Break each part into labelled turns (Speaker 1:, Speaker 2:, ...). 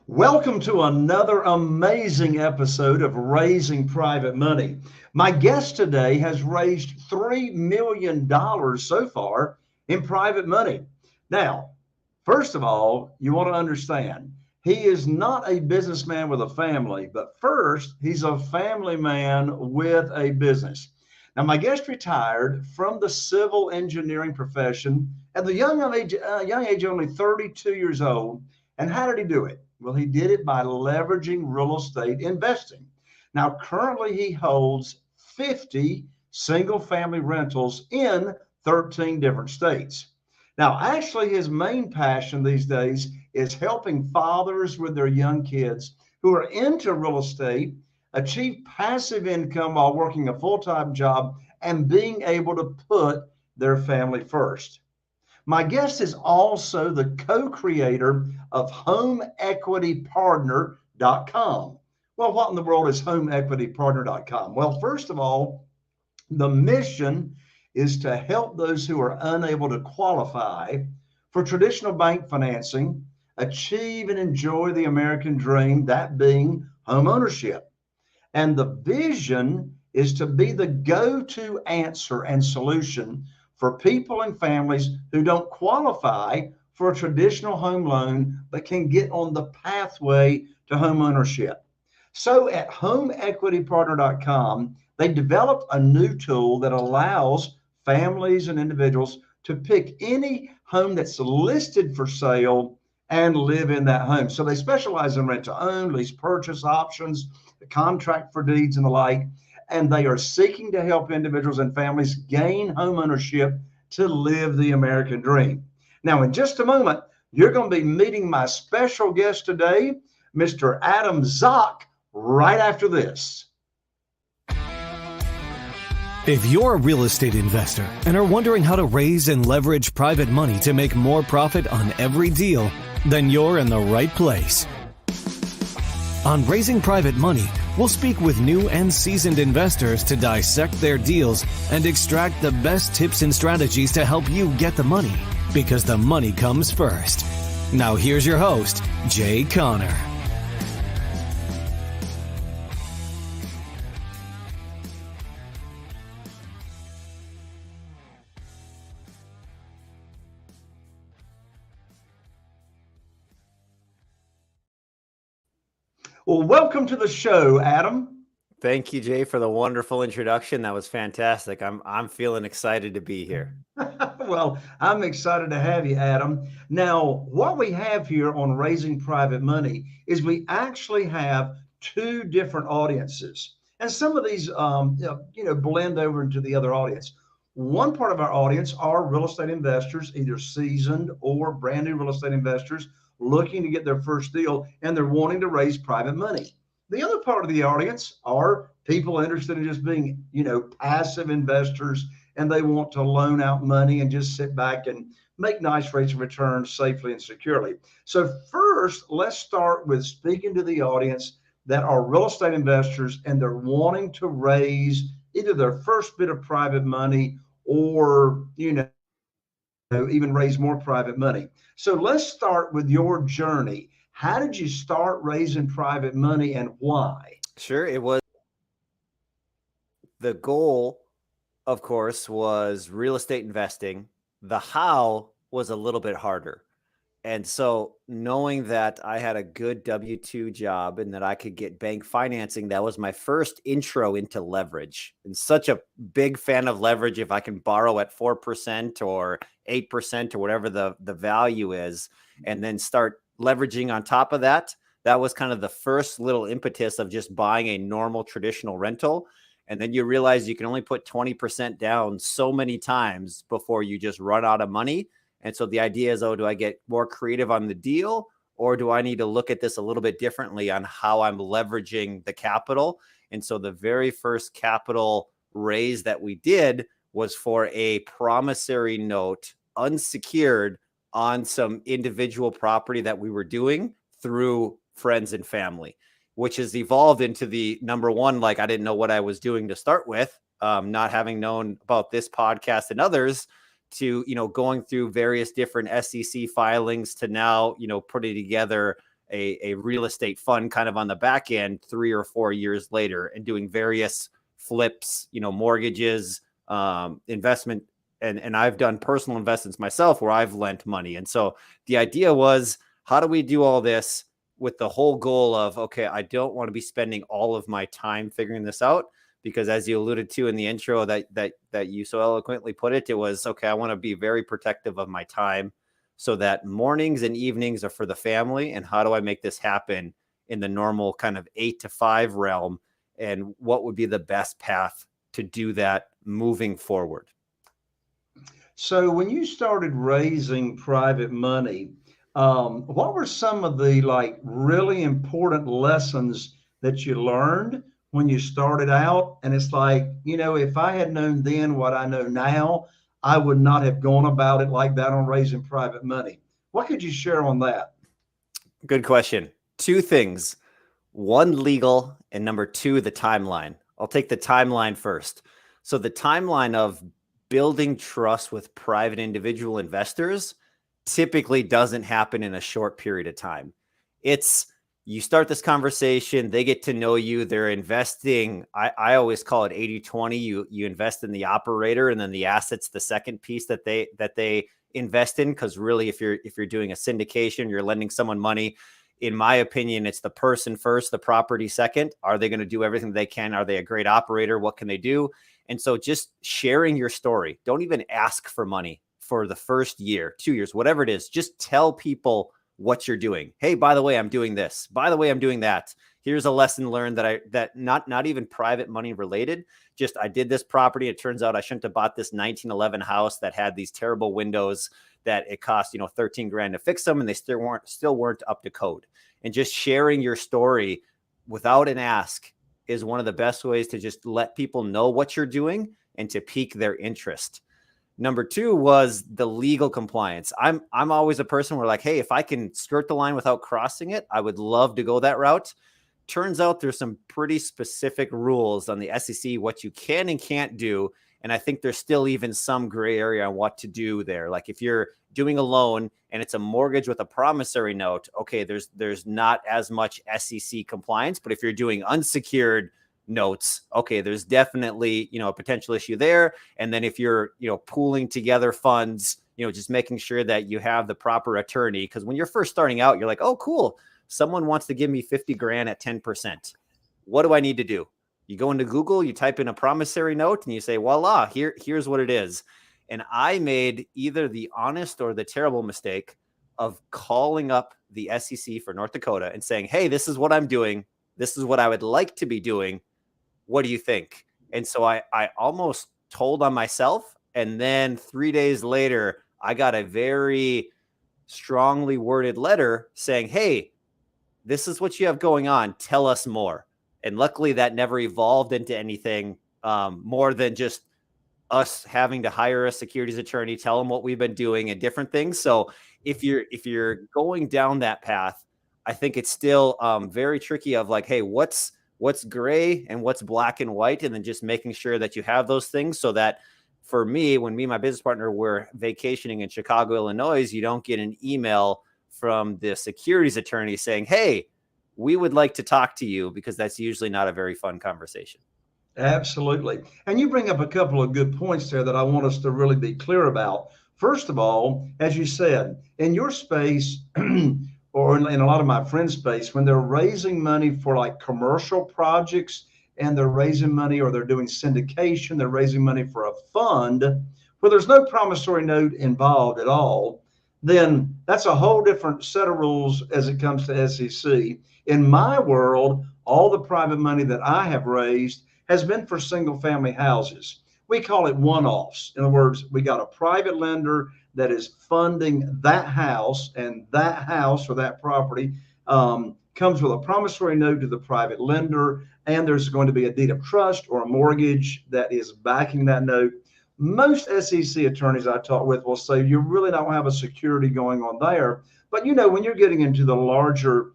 Speaker 1: Welcome to another amazing episode of Raising Private Money. My guest today has raised $3 million so far in private money. Now, first of all, you want to understand, he is not a businessman with a family, but first, he's a family man with a business. Now, my guest retired from the civil engineering profession at the young age of only 32 years old. And how did he do it? Well, he did it by leveraging real estate investing. Now, currently, he holds 50 single family rentals in 13 different states. Now, actually, his main passion these days is helping fathers with their young kids who are into real estate achieve passive income while working a full time job and being able to put their family first. My guest is also the co-creator of HomeEquityPartner.com. Well, what in the world is HomeEquityPartner.com? Well, first of all, the mission is to help those who are unable to qualify for traditional bank financing achieve and enjoy the American dream, that being home ownership. And the vision is to be the go-to answer and solution for people and families who don't qualify for a traditional home loan but can get on the pathway to home ownership. So at homeequitypartner.com, they developed a new tool that allows families and individuals to pick any home that's listed for sale and live in that home. So they specialize in rent to own, lease purchase options, the contract for deeds and the like. And they are seeking to help individuals and families gain home ownership to live the American dream. Now, in just a moment, you're going to be meeting my special guest today, Mr. Adam Zock, right after this.
Speaker 2: If you're a real estate investor and are wondering how to raise and leverage private money to make more profit on every deal, then you're in the right place. On Raising Private Money, we'll speak with new and seasoned investors to dissect their deals and extract the best tips and strategies to help you get the money, because the money comes first. Now here's your host, Jay Conner.
Speaker 1: Well, welcome to the show, Adam.
Speaker 3: Thank you, Jay, for the wonderful introduction. That was fantastic. I'm feeling excited to be here.
Speaker 1: Well, I'm excited to have you, Adam. Now, what we have here on Raising Private Money is we actually have two different audiences. And some of these, blend over into the other audience. One part of our audience are real estate investors, either seasoned or brand new real estate investors looking to get their first deal, and they're wanting to raise private money. The other part of the audience are people interested in just being, passive investors, and they want to loan out money and just sit back and make nice rates of return safely and securely. So first, let's start with speaking to the audience that are real estate investors and they're wanting to raise either their first bit of private money or, even raise more private money. So let's start with your journey. How did you start raising private money and why?
Speaker 3: Sure. It was the goal, of course, was real estate investing. The how was a little bit harder. And so knowing that I had a good W-2 job and that I could get bank financing, that was my first intro into leverage. And such a big fan of leverage. If I can borrow at 4% or 8% or whatever the value is, and then start leveraging on top of that, that was kind of the first little impetus of just buying a normal traditional rental. And then you realize you can only put 20% down so many times before you just run out of money. And so the idea is, do I get more creative on the deal, or do I need to look at this a little bit differently on how I'm leveraging the capital? And so the very first capital raise that we did was for a promissory note, unsecured, on some individual property that we were doing through friends and family, which has evolved into the number one, like I didn't know what I was doing to start with, not having known about this podcast and others, to, going through various different SEC filings to now, putting together a real estate fund kind of on the back end 3 or 4 years later and doing various flips, mortgages, investment. And I've done personal investments myself where I've lent money. And so the idea was, how do we do all this with the whole goal of, okay, I don't want to be spending all of my time figuring this out, because as you alluded to in the intro that you so eloquently put it, it was, okay, I want to be very protective of my time so that mornings and evenings are for the family. And how do I make this happen in the normal kind of 8 to 5 realm? And what would be the best path to do that moving forward?
Speaker 1: So when you started raising private money, what were some of the really important lessons that you learned when you started out? And it's like, if I had known then what I know now, I would not have gone about it like that on raising private money. What could you share on that?
Speaker 3: Good question. 2 things. 1, legal, and number 2, the timeline. I'll take the timeline first. So the timeline of building trust with private individual investors typically doesn't happen in a short period of time. It's, you start this conversation, they get to know you, they're investing. I always call it 80-20. You invest in the operator, and then the asset's the second piece that they invest in. Because really, if you're doing a syndication, you're lending someone money. In my opinion, it's the person first, the property second. Are they going to do everything they can? Are they a great operator? What can they do? And so just sharing your story. Don't even ask for money for the first year, 2 years, whatever it is. Just tell people what you're doing. Hey, by the way, I'm doing this. By the way, I'm doing that. Here's a lesson learned that not even private money related. Just, I did this property. It turns out I shouldn't have bought this 1911 house that had these terrible windows that it cost, $13,000 to fix them, and they still weren't up to code. And just sharing your story without an ask is one of the best ways to just let people know what you're doing and to pique their interest. Number 2 was the legal compliance. I'm always a person where hey, if I can skirt the line without crossing it, I would love to go that route. Turns out there's some pretty specific rules on the SEC, what you can and can't do. And I think there's still even some gray area on what to do there. Like if you're doing a loan and it's a mortgage with a promissory note, okay, there's not as much SEC compliance. But if you're doing unsecured notes, okay, there's definitely, a potential issue there. And then if you're, pooling together funds, just making sure that you have the proper attorney. Because when you're first starting out, you're like, oh, cool, someone wants to give me $50,000 at 10%. What do I need to do? You go into Google, you type in a promissory note, and you say, voila, here's what it is. And I made either the honest or the terrible mistake of calling up the SEC for North Dakota and saying, hey, this is what I'm doing. This is what I would like to be doing. What do you think? And so I almost told on myself. And then 3 days later, I got a very strongly worded letter saying, hey, this is what you have going on. Tell us more. And luckily that never evolved into anything more than just us having to hire a securities attorney, tell them what we've been doing and different things. So if you're going down that path, I think it's still very tricky of hey, what's gray and what's black and white, and then just making sure that you have those things so that for me, when me and my business partner were vacationing in Chicago, Illinois, you don't get an email from the securities attorney saying, hey, we would like to talk to you, because that's usually not a very fun conversation.
Speaker 1: Absolutely. And you bring up a couple of good points there that I want us to really be clear about. First of all, as you said, in your space, or in a lot of my friends' space, when they're raising money for commercial projects and they're raising money, or they're doing syndication, they're raising money for a fund where there's no promissory note involved at all, then that's a whole different set of rules as it comes to SEC. In my world, all the private money that I have raised has been for single family houses. We call it one-offs. In other words, we got a private lender that is funding that house, and that house or that property comes with a promissory note to the private lender, and there's going to be a deed of trust or a mortgage that is backing that note. Most SEC attorneys I talk with will say you really don't have a security going on there. But when you're getting into the larger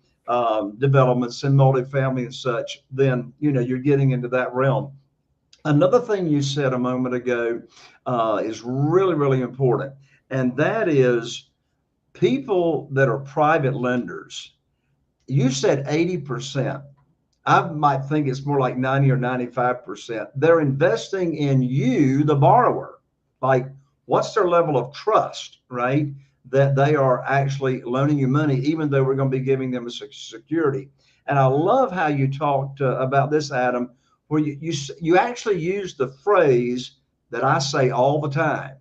Speaker 1: developments in multifamily and such, then you're getting into that realm. Another thing you said a moment ago is really, really important, and that is people that are private lenders you said 80%. I might think it's more like 90 or 95%. They're investing in you, the borrower. Like, what's their level of trust, right? That they are actually loaning you money, even though we're going to be giving them a security. And I love how you talked about this, Adam, where you actually use the phrase that I say all the time.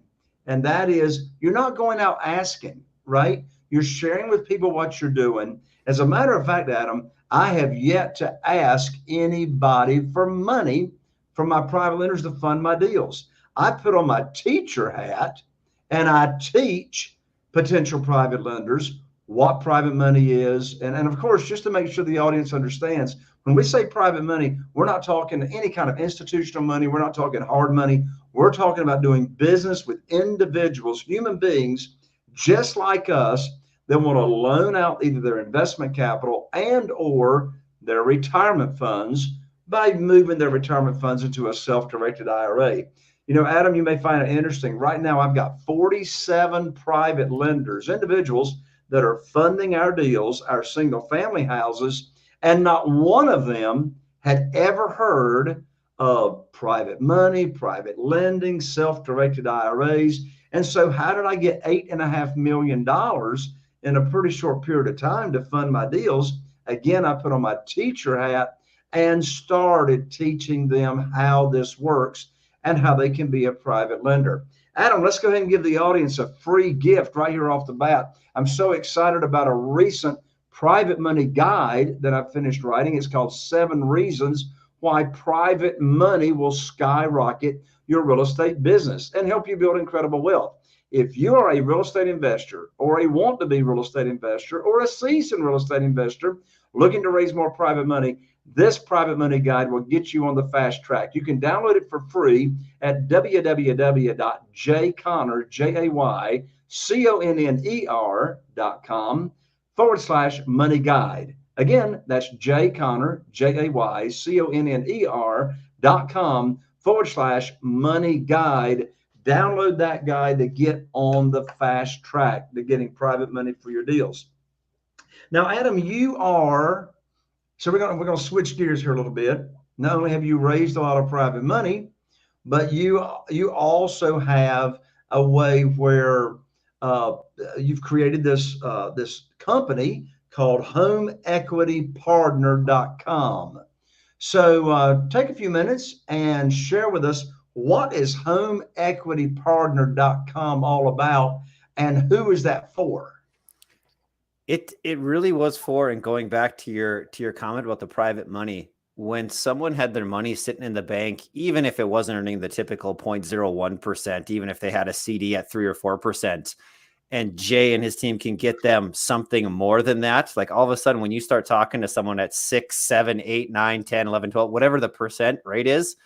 Speaker 1: And that is, you're not going out asking, right? You're sharing with people what you're doing. As a matter of fact, Adam, I have yet to ask anybody for money from my private lenders to fund my deals. I put on my teacher hat and I teach potential private lenders what private money is. And of course, just to make sure the audience understands, when we say private money, we're not talking any kind of institutional money. We're not talking hard money. We're talking about doing business with individuals, human beings, just like us, that want to loan out either their investment capital and or their retirement funds by moving their retirement funds into a self-directed IRA. You know, Adam, you may find it interesting. Right now, I've got 47 private lenders, individuals that are funding our deals, our single family houses, and not one of them had ever heard of private money, private lending, self-directed IRAs. And so how did I get $8.5 million in a pretty short period of time to fund my deals? Again, I put on my teacher hat and started teaching them how this works and how they can be a private lender. Adam, let's go ahead and give the audience a free gift right here off the bat. I'm so excited about a recent private money guide that I finished writing. It's called 7 Reasons Why Private Money Will Skyrocket Your Real Estate Business and help you build incredible wealth. If you are a real estate investor or a want to be real estate investor or a seasoned real estate investor looking to raise more private money, this private money guide will get you on the fast track. You can download it for free at www.jayconner.com/money guide. Again, that's jayconner.com/money guide. Download that guide to get on the fast track to getting private money for your deals. Now, Adam, so we're gonna switch gears here a little bit. Not only have you raised a lot of private money, but you also have a way where you've created this company called HomeEquityPartner.com. So take a few minutes and share with us, what is HomeEquityPartner.com all about, and who is that for?
Speaker 3: It really was for, and going back to your comment about the private money, when someone had their money sitting in the bank, even if it wasn't earning the typical 0.01%, even if they had a CD at 3 or 4%, and Jay and his team can get them something more than that, like all of a sudden when you start talking to someone at 6, 7, 8, 9, 10, 11, 12, whatever the percent rate is,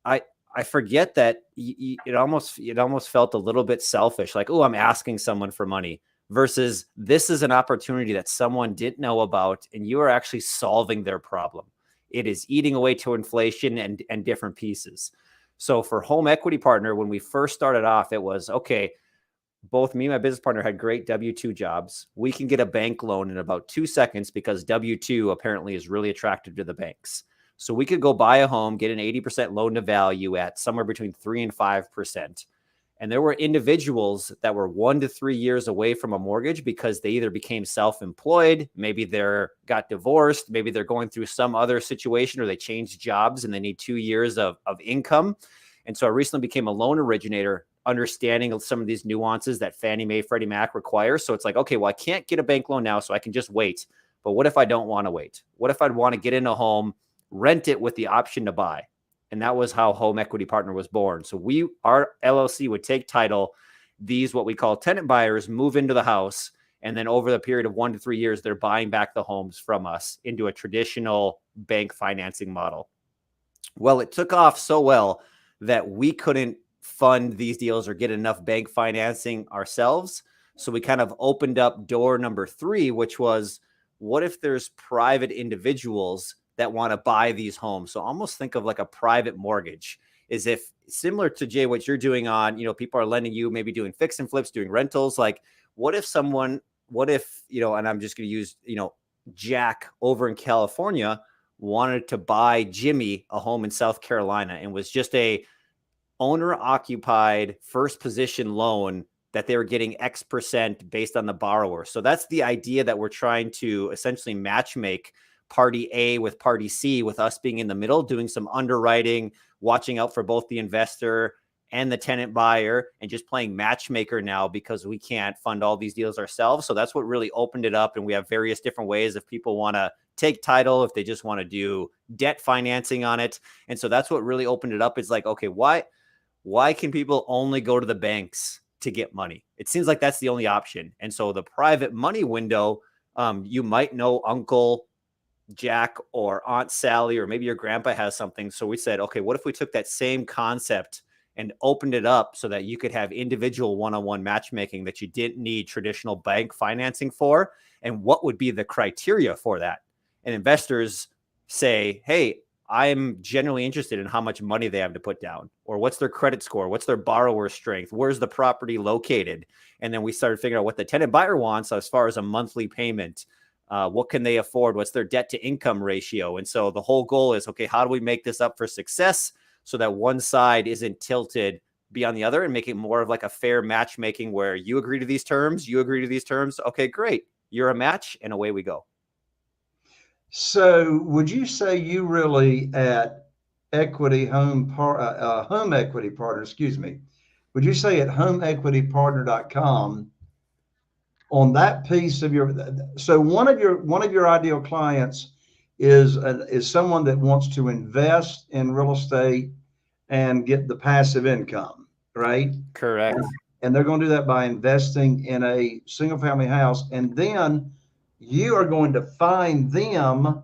Speaker 3: I forget that it almost felt a little bit selfish, like, oh, I'm asking someone for money, versus this is an opportunity that someone didn't know about, and you are actually solving their problem. It is eating away to inflation and different pieces. So for Home Equity Partner, when we first started off, it was, okay, both me and my business partner had great W-2 jobs. We can get a bank loan in about 2 seconds because W-2 apparently is really attractive to the banks. So we could go buy a home, get an 80% loan to value at somewhere between 3 and 5%. And there were individuals that were 1 to 3 years away from a mortgage because they either became self-employed, maybe they got divorced, maybe they're going through some other situation, or they changed jobs and they need 2 years of income. And so I recently became a loan originator, understanding some of these nuances that Fannie Mae, Freddie Mac require. So it's like, okay, well, I can't get a bank loan now, so I can just wait. But what if I don't want to wait? What if I'd want to get in a home, rent it with the option to buy? And that was how Home Equity Partner was born. So our LLC would take title. These, what we call tenant buyers, move into the house. And then over the period of 1 to 3 years, they're buying back the homes from us into a traditional bank financing model. Well, it took off so well that we couldn't fund these deals or get enough bank financing ourselves. So we kind of opened up door number 3, which was, what if there's private individuals that want to buy these homes? So almost think of like a private mortgage, is if similar to Jay, what you're doing on, people are lending you, maybe doing fix and flips, doing rentals. Like, what if, and I'm just going to use, Jack over in California wanted to buy Jimmy a home in South Carolina and was just a owner occupied first position loan that they were getting X percent based on the borrower. So that's the idea, that we're trying to essentially match make party A with party C, with us being in the middle, doing some underwriting, watching out for both the investor and the tenant buyer, and just playing matchmaker now because we can't fund all these deals ourselves. So that's what really opened it up. And we have various different ways if people want to take title, if they just want to do debt financing on it. And so that's what really opened it up. It's like, okay, why can people only go to the banks to get money? It seems like that's the only option. And so the private money window, you might know Uncle Jack or Aunt Sally, or maybe your grandpa has something. So we said, okay, what if we took that same concept and opened it up so that you could have individual one-on-one matchmaking that you didn't need traditional bank financing for? And what would be the criteria for that? And investors say, hey, I'm generally interested in how much money they have to put down, or what's their credit score, what's their borrower strength, where's the property located? And then we started figuring out what the tenant buyer wants as far as a monthly payment. What can they afford? What's their debt to income ratio? And so the whole goal is, okay, how do we make this up for success so that one side isn't tilted beyond the other, and make it more of like a fair matchmaking where you agree to these terms, you agree to these terms. Okay, great. You're a match, and away we go.
Speaker 1: So would you say you really at home equity partner, excuse me, would you say at homeequitypartner.com, on that piece of your, so one of your ideal clients is someone that wants to invest in real estate and get the passive income, right?
Speaker 3: Correct.
Speaker 1: And they're going to do that by investing in a single family house. And then you are going to find them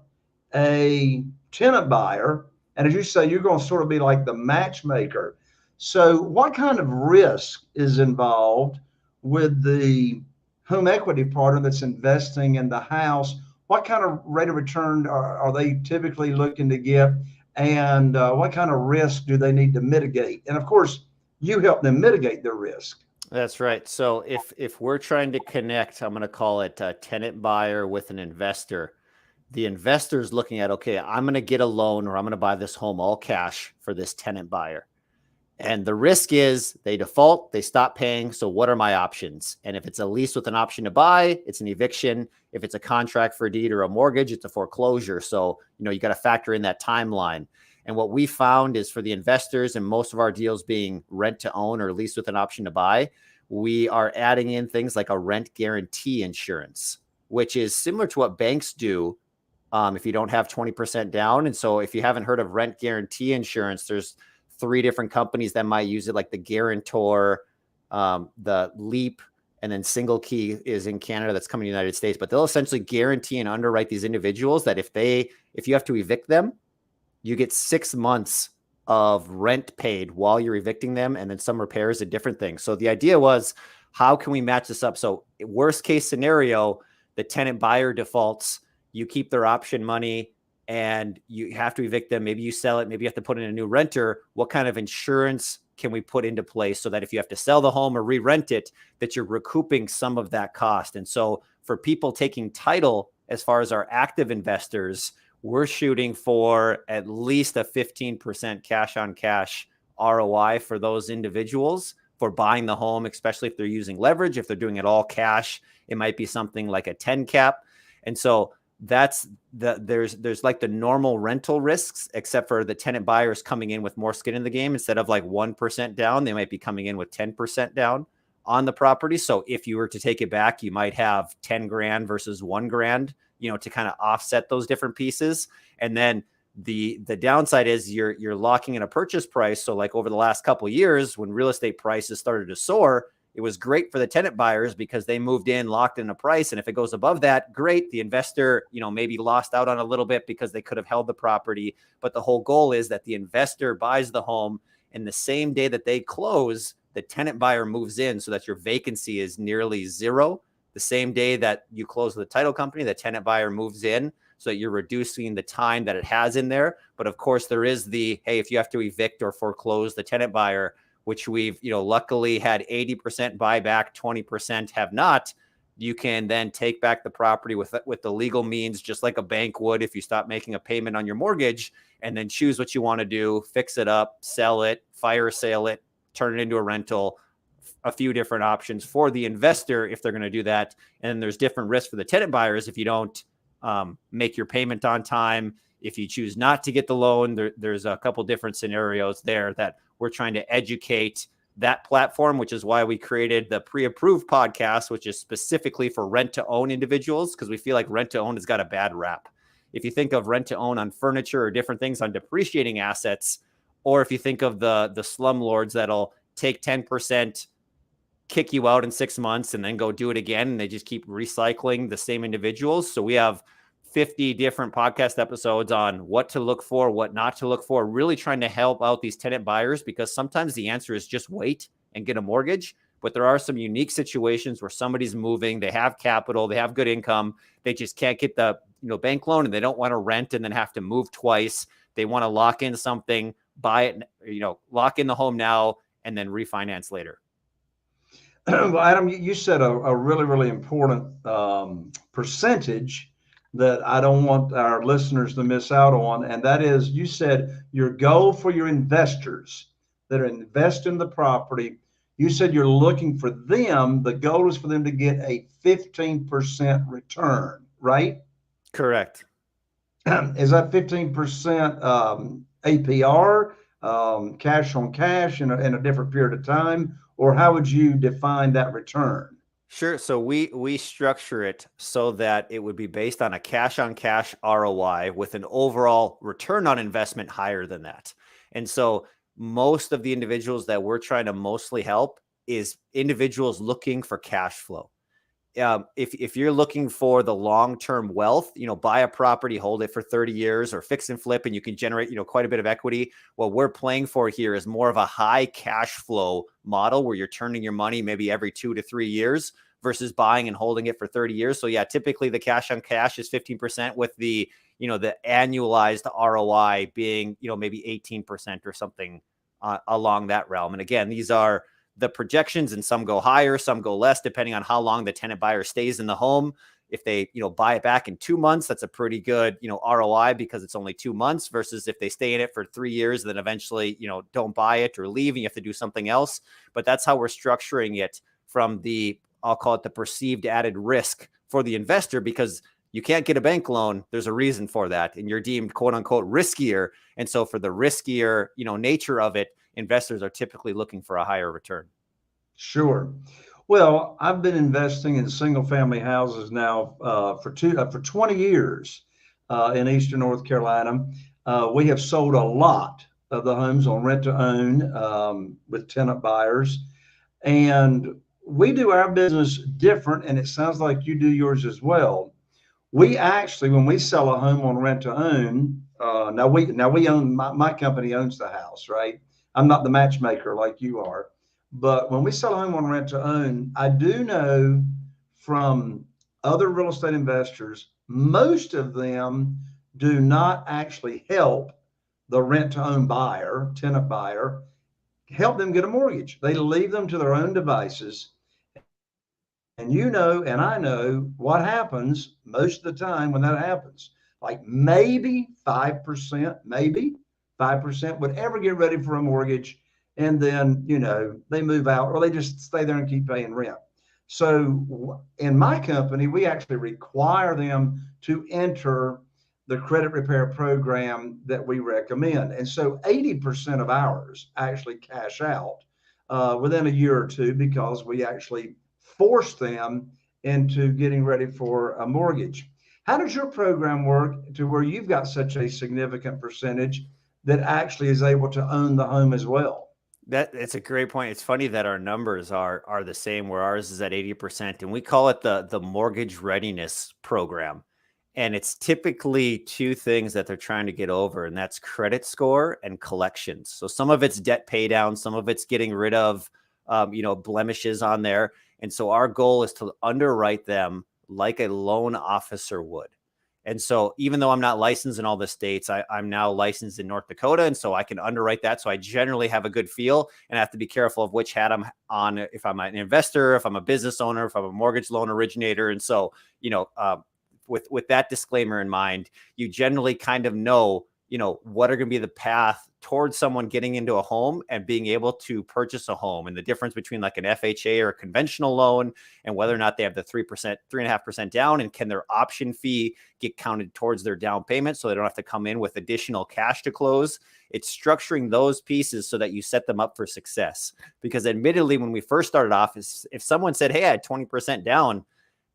Speaker 1: a tenant buyer. And as you say, you're going to sort of be like the matchmaker. So what kind of risk is involved with the home equity partner that's investing in the house? What kind of rate of return are they typically looking to get? And what kind of risk do they need to mitigate? And of course, you help them mitigate their risk.
Speaker 3: That's right. So if we're trying to connect, I'm going to call it a tenant buyer with an investor. The investor's looking at, okay, I'm going to get a loan, or I'm going to buy this home all cash for this tenant buyer. And the risk is they default, they stop paying. So what are my options? And if it's a lease with an option to buy, it's an eviction. If it's a contract for a deed or a mortgage, it's a foreclosure. So, you got to factor in that timeline. And what we found is, for the investors, and most of our deals being rent to own or lease with an option to buy, we are adding in things like a rent guarantee insurance, which is similar to what banks do if you don't have 20% down. And so if you haven't heard of rent guarantee insurance, there's 3 different companies that might use it, like the Guarantor, the Leap, and then Single Key is in Canada, that's coming to the United States. But they'll essentially guarantee and underwrite these individuals that if you have to evict them, you get 6 months of rent paid while you're evicting them, and then some repairs and different things. So the idea was, how can we match this up? So worst case scenario, the tenant buyer defaults, you keep their option money, and you have to evict them. Maybe you sell it. Maybe you have to put in a new renter. What kind of insurance can we put into place so that if you have to sell the home or re-rent it, that you're recouping some of that cost? And so for people taking title, as far as our active investors, we're shooting for at least a 15% cash on cash ROI for those individuals for buying the home, especially if they're using leverage. If they're doing it all cash, it might be something like a 10 cap. And so that's there's like the normal rental risks, except for the tenant buyers coming in with more skin in the game. Instead of like 1% down, they might be coming in with 10% down on the property. So if you were to take it back, you might have 10 grand versus 1 grand, to kind of offset those different pieces. And then the downside is you're locking in a purchase price. So like over the last couple of years, when real estate prices started to soar, it was great for the tenant buyers because they moved in, locked in a price. And if it goes above that, great. The investor, maybe lost out on a little bit because they could have held the property. But the whole goal is that the investor buys the home, and the same day that they close, the tenant buyer moves in, so that your vacancy is nearly zero. The same day that you close with the title company, the tenant buyer moves in, so that you're reducing the time that it has in there. But of course, there is hey, if you have to evict or foreclose the tenant buyer, which we've, luckily had 80% buyback, 20% have not. You can then take back the property with the legal means, just like a bank would if you stop making a payment on your mortgage, and then choose what you want to do, fix it up, sell it, fire sale it, turn it into a rental, a few different options for the investor if they're going to do that. And then there's different risks for the tenant buyers if you don't make your payment on time. If you choose not to get the loan, there's a couple different scenarios there that we're trying to educate that platform, which is why we created the Pre-Approved podcast, which is specifically for rent-to-own individuals, because we feel like rent-to-own has got a bad rap. If you think of rent-to-own on furniture or different things on depreciating assets, or if you think of the slumlords that'll take 10%, kick you out in 6 months, and then go do it again, and they just keep recycling the same individuals. So we have 50 different podcast episodes on what to look for, what not to look for, really trying to help out these tenant buyers, because sometimes the answer is just wait and get a mortgage. But there are some unique situations where somebody's moving, they have capital, they have good income, they just can't get the bank loan, and they don't want to rent and then have to move twice. They want to lock in something, buy it, lock in the home now, and then refinance later.
Speaker 1: Well, Adam, you said a really, really important percentage that I don't want our listeners to miss out on. And that is, you said your goal for your investors that are investing in the property, you said you're looking for them, the goal is for them to get a 15% return, right?
Speaker 3: Correct.
Speaker 1: Is that 15% APR, cash on cash in a different period of time? Or how would you define that return?
Speaker 3: Sure. So we structure it so that it would be based on a cash on cash ROI with an overall return on investment higher than that. And so most of the individuals that we're trying to mostly help is individuals looking for cash flow. If you're looking for the long-term wealth, buy a property, hold it for 30 years or fix and flip, and you can generate, quite a bit of equity. What we're playing for here is more of a high cash flow model where you're turning your money maybe every 2 to 3 years versus buying and holding it for 30 years. So yeah, typically the cash on cash is 15% with the annualized ROI being, maybe 18% or something along that realm. And again, these are the projections, and some go higher, some go less, depending on how long the tenant buyer stays in the home. If they, buy it back in 2 months, that's a pretty good, ROI because it's only 2 months, versus if they stay in it for 3 years, then eventually, don't buy it or leave and you have to do something else. But that's how we're structuring it from I'll call it the perceived added risk for the investor, because you can't get a bank loan. There's a reason for that. And you're deemed quote unquote riskier. And so for the riskier, nature of it, investors are typically looking for a higher return.
Speaker 1: Sure. Well, I've been investing in single family houses now for 20 years in Eastern North Carolina. We have sold a lot of the homes on rent to own with tenant buyers. And we do our business different, and it sounds like you do yours as well. We actually, when we sell a home on rent to own, now we own, my company owns the house, right? I'm not the matchmaker like you are, but when we sell a home on rent to own, I do know from other real estate investors, most of them do not actually help the rent to own buyer, tenant buyer, help them get a mortgage. They leave them to their own devices. And and I know what happens most of the time when that happens. Like maybe 5% would ever get ready for a mortgage. And then, they move out or they just stay there and keep paying rent. So in my company, we actually require them to enter the credit repair program that we recommend. And so 80% of ours actually cash out within a year or two, because we actually force them into getting ready for a mortgage. How does your program work to where you've got such a significant percentage that actually is able to own the home as well?
Speaker 3: It's a great point. It's funny that our numbers are the same, where ours is at 80%, and we call it the mortgage readiness program. And it's typically two things that they're trying to get over, and that's credit score and collections. So some of it's debt pay down, some of it's getting rid of blemishes on there. And so our goal is to underwrite them like a loan officer would. And so even though I'm not licensed in all the states, I'm now licensed in North Dakota. And so I can underwrite that. So I generally have a good feel, and I have to be careful of which hat I'm on. If I'm an investor, if I'm a business owner, if I'm a mortgage loan originator. And so, with that disclaimer in mind, you generally kind of know, what are going to be the path towards someone getting into a home and being able to purchase a home, and the difference between like an FHA or a conventional loan, and whether or not they have the 3%, 3.5% down, and can their option fee get counted towards their down payment so they don't have to come in with additional cash to close. It's structuring those pieces so that you set them up for success. Because admittedly, when we first started off, if someone said, hey, I had 20% down,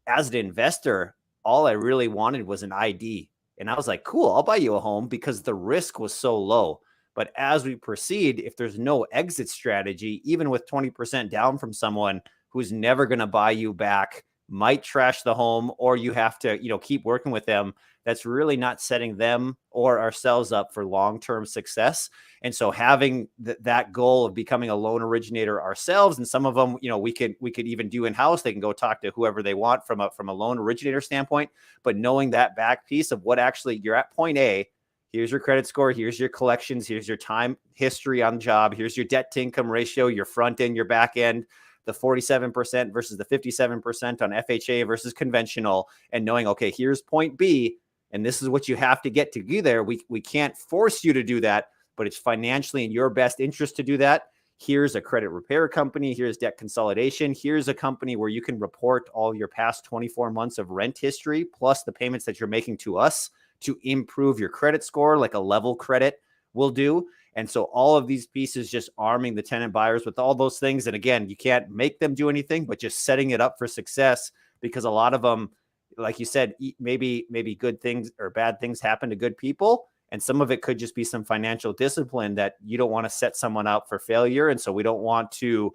Speaker 3: as an investor, all I really wanted was an ID. And I was like, cool, I'll buy you a home, because the risk was so low. But as we proceed, if there's no exit strategy, even with 20% down from someone who's never going to buy you back, might trash the home, or you have to, keep working with them, that's really not setting them or ourselves up for long-term success. And so having that goal of becoming a loan originator ourselves, and some of them, we could even do in-house. They can go talk to whoever they want from a loan originator standpoint, but knowing that back piece of what actually you're at point A, here's your credit score, here's your collections, here's your time history on the job, here's your debt to income ratio, your front end, your back end, the 47% versus the 57% on FHA versus conventional, and knowing, okay, here's point B, and this is what you have to get to do there. We can't force you to do that, but it's financially in your best interest to do that. Here's a credit repair company. Here's debt consolidation. Here's a company where you can report all your past 24 months of rent history, plus the payments that you're making to us to improve your credit score, like a level credit will do. And so all of these pieces, just arming the tenant buyers with all those things. And again, you can't make them do anything, but just setting it up for success, because a lot of them, like you said, maybe good things or bad things happen to good people. And some of it could just be some financial discipline that you don't want to set someone up for failure. And so we don't want to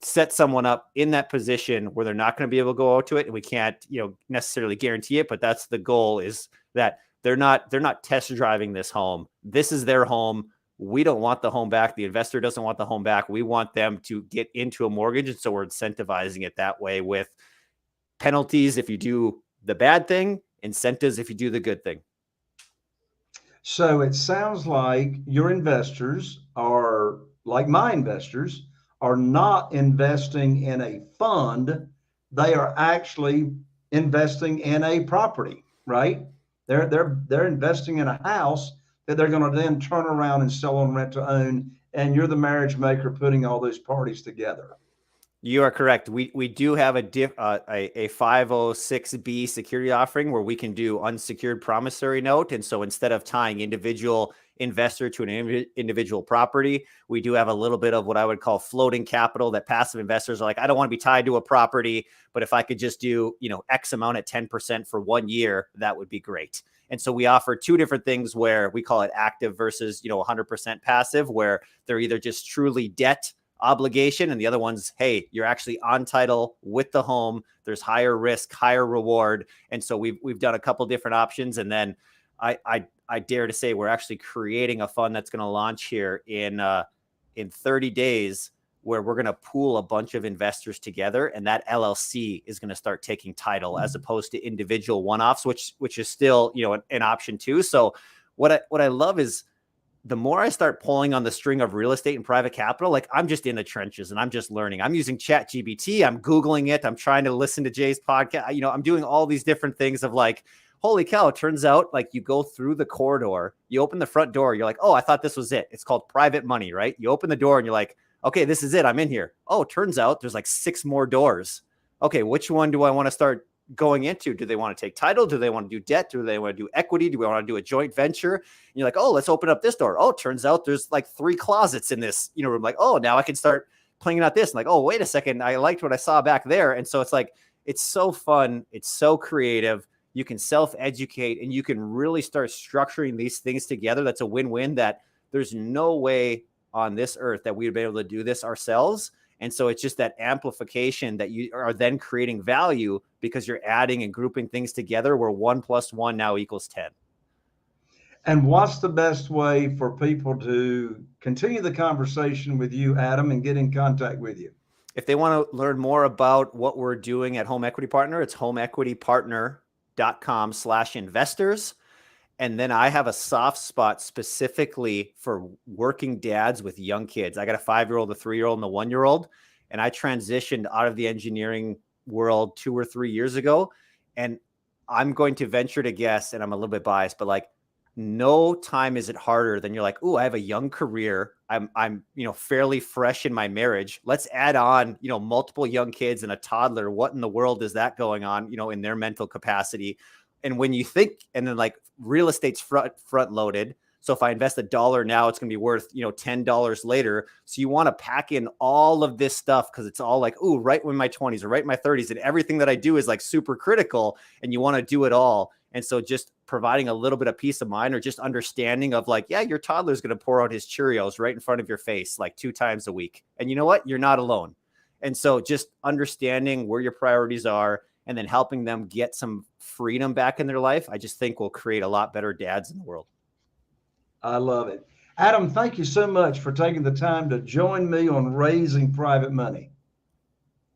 Speaker 3: set someone up in that position where they're not going to be able to go out to it. And we can't, necessarily guarantee it, but that's the goal, is that they're not test driving this home. This is their home. We don't want the home back. The investor doesn't want the home back. We want them to get into a mortgage. And so we're incentivizing it that way, with penalties if you do the bad thing, incentives if you do the good thing.
Speaker 1: So it sounds like your investors are, like my investors, are not investing in a fund. They are actually investing in a property, right? They're investing in a house that they're going to then turn around and sell on rent to own. And you're the marriage maker putting all those parties together.
Speaker 3: You are correct. We do have a 506B security offering where we can do unsecured promissory note. And so instead of tying individual investor to an individual property, we do have a little bit of what I would call floating capital, that passive investors are like, I don't want to be tied to a property, but if I could just do, X amount at 10% for 1 year, that would be great. And so we offer two different things where we call it active versus, 100% passive, where they're either just truly debt obligation, and the other one's, hey, you're actually on title with the home. There's higher risk, higher reward. And so we've done a couple different options. And then I dare to say we're actually creating a fund that's going to launch here in 30 days, where we're going to pool a bunch of investors together, and that LLC is going to start taking title as opposed to individual one-offs, which is still, an option too. So what I love is, the more I start pulling on the string of real estate and private capital, like I'm just in the trenches and I'm just learning. I'm using ChatGPT. I'm Googling it. I'm trying to listen to Jay's podcast. I'm doing all these different things of like, holy cow, it turns out like you go through the corridor, you open the front door. You're like, oh, I thought this was it. It's called private money, right? You open the door and you're like, okay, this is it. I'm in here. Oh, it turns out there's like 6 more doors. Okay, which one do I want to start going into? Do they want to take title? Do they want to do debt? Do they want to do equity? Do we want to do a joint venture? And you're like, oh, let's open up this door. Oh, it turns out there's like 3 closets in this, room. Like, oh, now I can start playing out this. And like, oh, wait a second. I liked what I saw back there. And so it's like, it's so fun. It's so creative. You can self-educate and you can really start structuring these things together. That's a win-win, that there's no way on this earth that we would be able to do this ourselves. And so it's just that amplification that you are then creating value, because you're adding and grouping things together where 1 + 1 now equals 10.
Speaker 1: And what's the best way for people to continue the conversation with you, Adam, and get in contact with you?
Speaker 3: If they want to learn more about what we're doing at Home Equity Partner, it's homeequitypartner.com. jayconner.com/investors. And then I have a soft spot specifically for working dads with young kids. I got a 5-year-old, a 3-year-old, and a 1-year-old. And I transitioned out of the engineering world 2 or 3 years ago. And I'm going to venture to guess, and I'm a little bit biased, but like no time is it harder than you're like, oh, I have a young career. I'm fairly fresh in my marriage. Let's add on, multiple young kids and a toddler. What in the world is that going on, in their mental capacity? And when you think, and then like real estate's front loaded. So if I invest $1 now, it's going to be worth, $10 later. So you want to pack in all of this stuff because it's all like, ooh, right in my 20s or right in my 30s. And everything that I do is like super critical and you want to do it all. And so just providing a little bit of peace of mind or just understanding of like, yeah, your toddler's going to pour out his Cheerios right in front of your face like 2 times a week. And you know what? You're not alone. And so just understanding where your priorities are and then helping them get some freedom back in their life, I just think will create a lot better dads in the world.
Speaker 1: I love it. Adam, thank you so much for taking the time to join me on Raising Private Money.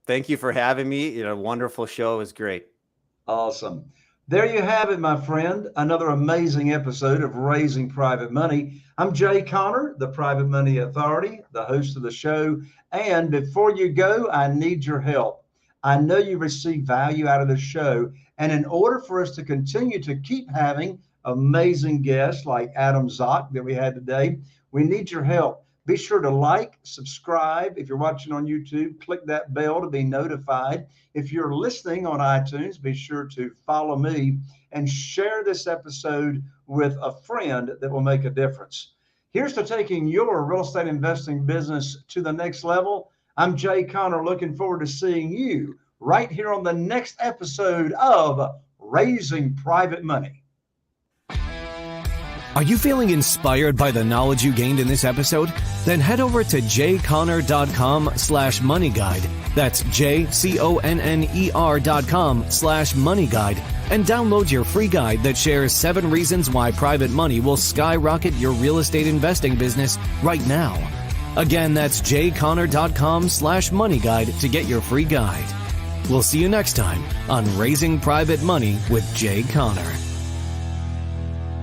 Speaker 3: Thank you for having me. A wonderful show. It was great.
Speaker 1: Awesome. There you have it, my friend. Another amazing episode of Raising Private Money. I'm Jay Conner, the Private Money Authority, the host of the show. And before you go, I need your help. I know you receive value out of the show. And in order for us to continue to keep having amazing guests like Adam Zock that we had today, we need your help. Be sure to like, subscribe. If you're watching on YouTube, click that bell to be notified. If you're listening on iTunes, be sure to follow me and share this episode with a friend that will make a difference. Here's to taking your real estate investing business to the next level. I'm Jay Conner, looking forward to seeing you right here on the next episode of Raising Private Money.
Speaker 2: Are you feeling inspired by the knowledge you gained in this episode? Then head over to jayconner.com/money guide. That's JCONNER.com/money guide and download your free guide that shares 7 reasons why private money will skyrocket your real estate investing business right now. Again, that's jayconner.com/money guide to get your free guide. We'll see you next time on Raising Private Money with Jay Conner.